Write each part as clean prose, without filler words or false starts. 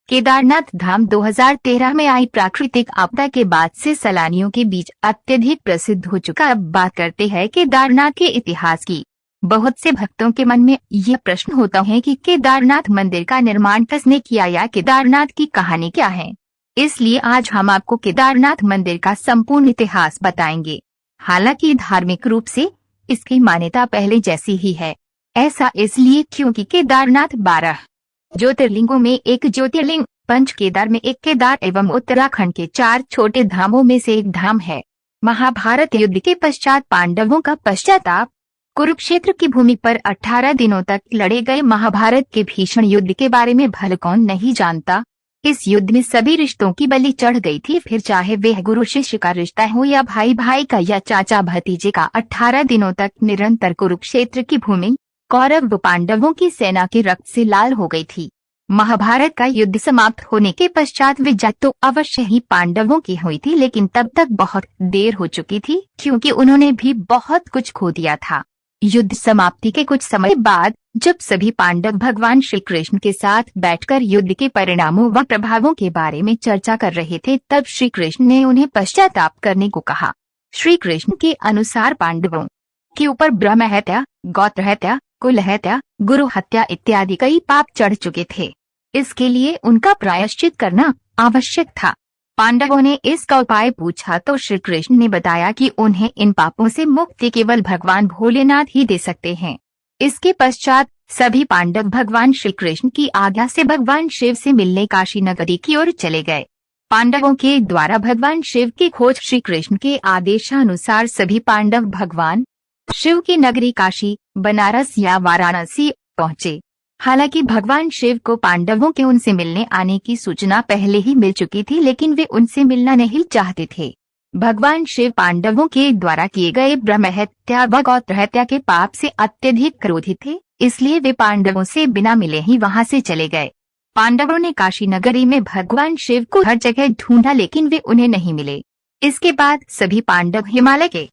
केदारनाथ धाम 2013 में आई प्राकृतिक आपदा के बाद से सैलानियों के बीच अत्यधिक प्रसिद्ध हो चुका। अब बात करते हैं केदारनाथ के इतिहास की। बहुत से भक्तों के मन में यह प्रश्न होता है कि केदारनाथ मंदिर का निर्माण किसने किया या केदारनाथ की कहानी क्या है। इसलिए आज हम आपको केदारनाथ मंदिर का संपूर्ण इतिहास बताएंगे। हालांकि धार्मिक रूप से इसकी मान्यता पहले जैसी ही है। ऐसा इसलिए क्योंकि केदारनाथ 12 ज्योतिर्लिंगों में एक ज्योतिर्लिंग, पंच केदार में एक केदार एवं उत्तराखंड के 4 छोटे धामों में से एक धाम है। महाभारत युद्ध के पश्चात पांडवों का पश्चाताप। कुरुक्षेत्र की भूमि पर 18 दिनों तक लड़े गए महाभारत के भीषण युद्ध के बारे में भले कौन नहीं जानता। इस युद्ध में सभी रिश्तों की बलि चढ़ गई थी, फिर चाहे वह गुरु शिष्य का रिश्ता हो या भाई भाई का या चाचा भतीजे का। 18 दिनों तक निरंतर कुरुक्षेत्र की भूमि कौरव व पांडवों की सेना के रक्त से लाल हो गई थी। महाभारत का युद्ध समाप्त होने के पश्चात विजय तो अवश्य ही पांडवों की हुई थी, लेकिन तब तक बहुत देर हो चुकी थी क्योंकि उन्होंने भी बहुत कुछ खो दिया था। युद्ध समाप्ति के कुछ समय बाद जब सभी पांडव भगवान श्री कृष्ण के साथ बैठकर युद्ध के परिणामों व प्रभावों के बारे में चर्चा कर रहे थे, तब श्री कृष्ण ने उन्हें पश्चाताप करने को कहा। श्री कृष्ण के अनुसार पांडवों के ऊपर ब्रह्म हत्या, गोत्र हत्या, कुल हत्या, गुरु हत्या इत्यादि कई पाप चढ़ चुके थे। इसके लिए उनका प्रायश्चित करना आवश्यक था। पांडवों ने इसका उपाय पूछा तो श्री कृष्ण ने बताया कि उन्हें इन पापों से मुक्ति केवल भगवान भोलेनाथ ही दे सकते हैं। इसके पश्चात सभी पांडव भगवान श्री कृष्ण की आज्ञा से भगवान शिव से मिलने काशी नगरी की ओर चले गए। पांडवों के द्वारा भगवान शिव की खोज श्री कृष्ण के आदेशानुसार सभी पांडव भगवान शिव की नगरी काशी, बनारस या वाराणसी पहुँचे। हालांकि भगवान शिव को पांडवों के उनसे मिलने आने की सूचना पहले ही मिल चुकी थी, लेकिन वे उनसे मिलना नहीं चाहते थे। भगवान शिव पांडवों के द्वारा किए गए ब्रह्म हत्या व गोत्र हत्या के पाप से अत्यधिक क्रोधित थे, इसलिए वे पांडवों से बिना मिले ही वहां से चले गए। पांडवों ने काशी नगरी में भगवान शिव को हर जगह ढूंढा, लेकिन वे उन्हें नहीं मिले। इसके बाद सभी पांडव हिमालय के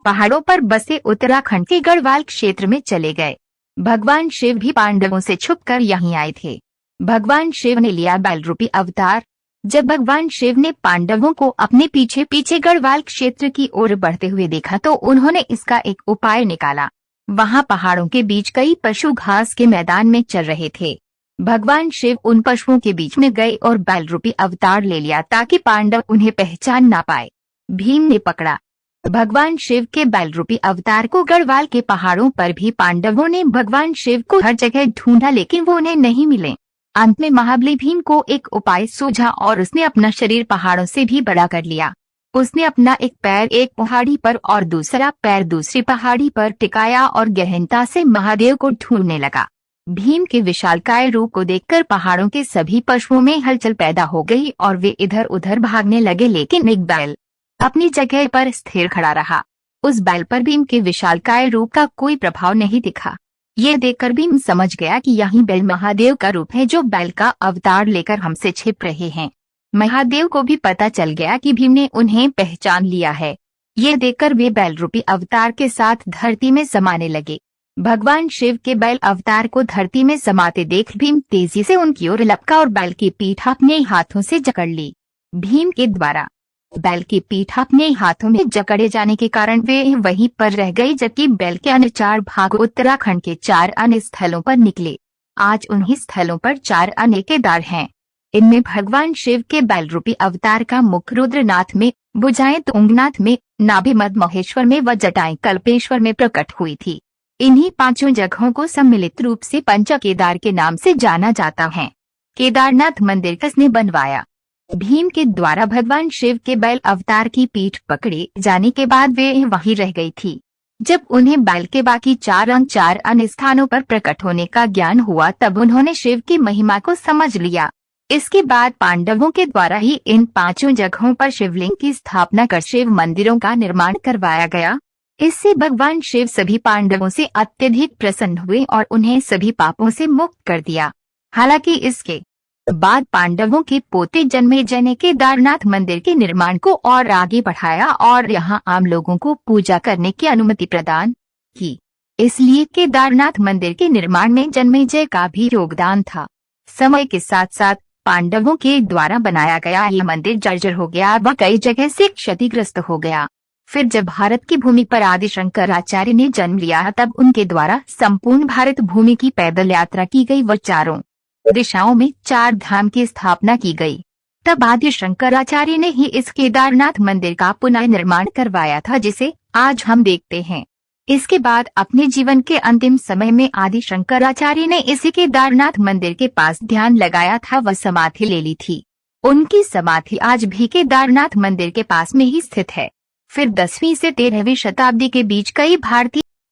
पहाड़ों पर बसे उत्तराखंड के गढ़वाल क्षेत्र में चले गए। भगवान शिव भी पांडवों से छुपकर यहीं आए थे। भगवान शिव ने लिया बैल रूपी अवतार। जब भगवान शिव ने पांडवों को अपने पीछे पीछे गढ़वाल क्षेत्र की ओर बढ़ते हुए देखा तो उन्होंने इसका एक उपाय निकाला। वहां पहाड़ों के बीच कई पशु घास के मैदान में चल रहे थे। भगवान शिव उन पशुओं के बीच में गए और बैल रूपी अवतार ले लिया ताकि पांडव उन्हें पहचान ना पाए। भीम ने पकड़ा भगवान शिव के बैल रूपी अवतार को। गढ़वाल के पहाड़ों पर भी पांडवों ने भगवान शिव को हर जगह ढूंढा, लेकिन वो उन्हें नहीं मिले। अंत में महाबली भीम को एक उपाय सूझा और उसने अपना शरीर पहाड़ों से भी बड़ा कर लिया। उसने अपना एक पैर एक पहाड़ी पर और दूसरा पैर दूसरी पहाड़ी पर टिकाया और गहनता से महादेव को ढूंढने लगा। भीम के विशालकाय रूप को देखकर पहाड़ों के सभी पशुओं में हलचल पैदा हो गई और वे इधर उधर भागने लगे, लेकिन एक बैल अपनी जगह पर स्थिर खड़ा रहा। उस बैल पर भीम के विशालकाय रूप का कोई प्रभाव नहीं दिखा। ये देखकर भीम समझ गया कि यही बैल महादेव का रूप है जो बैल का अवतार लेकर हमसे छिप रहे हैं। महादेव को भी पता चल गया कि भीम ने उन्हें पहचान लिया है। ये देखकर वे बैल रूपी अवतार के साथ धरती में समाने लगे। भगवान शिव के बैल अवतार को धरती में समाते देख भीम तेजी से उनकी ओर लपका और बैल की पीठ अपने हाथों से जकड़ ली। भीम के द्वारा बैल की पीठ अपने हाथों में जकड़े जाने के कारण वे वहीं पर रह गई, जबकि बैल के अन्य 4 भाग उत्तराखंड के 4 अन्य स्थलों पर निकले। आज उन्हीं स्थलों पर 4 अन्य केदार हैं। इनमें भगवान शिव के बैल रूपी अवतार का मुख रुद्रनाथ में, भुजाएं तुंगनाथ में, नाभि महेश्वर में व जटाएं कल्पेश्वर में प्रकट हुई थी। इन्हीं 5 जगहों को सम्मिलित रूप से पंच केदार के नाम से जाना जाता है। केदारनाथ मंदिर किसने बनवाया? भीम के द्वारा भगवान शिव के बैल अवतार की पीठ पकड़े जाने के बाद वे वहीं रह गई थी। जब उन्हें बैल के बाकी 4 अंग 4 अन्य स्थानों पर प्रकट होने का ज्ञान हुआ तब उन्होंने शिव की महिमा को समझ लिया। इसके बाद पांडवों के द्वारा ही इन 5 जगहों पर शिवलिंग की स्थापना कर शिव मंदिरों का निर्माण करवाया गया। इससे भगवान शिव सभी पांडवों से अत्यधिक प्रसन्न हुए और उन्हें सभी पापों से मुक्त कर दिया। हालांकि इसके बाद पांडवों के पोते जन्मेजय ने केदारनाथ मंदिर के निर्माण को और आगे बढ़ाया और यहाँ आम लोगों को पूजा करने की अनुमति प्रदान की। इसलिए केदारनाथ मंदिर के निर्माण में जन्मेजय का भी योगदान था। समय के साथ साथ पांडवों के द्वारा बनाया गया यह मंदिर जर्जर हो गया व कई जगह से क्षतिग्रस्त हो गया। फिर जब भारत की भूमि पर आदि शंकराचार्य ने जन्म लिया तब उनके द्वारा संपूर्ण भारत भूमि की पैदल यात्रा की गई व चारों दिशाओं में 4 धाम की स्थापना की गई। तब आदि शंकराचार्य ने ही इस केदारनाथ मंदिर का पुनर्निर्माण करवाया था जिसे आज हम देखते हैं। इसके बाद अपने जीवन के अंतिम समय में आदि शंकराचार्य ने इसी केदारनाथ मंदिर के पास ध्यान लगाया था व समाधि ले ली थी। उनकी समाधि आज भी केदारनाथ मंदिर के पास में ही स्थित है। फिर 10वीं से 13वीं शताब्दी के बीच कई भारतीय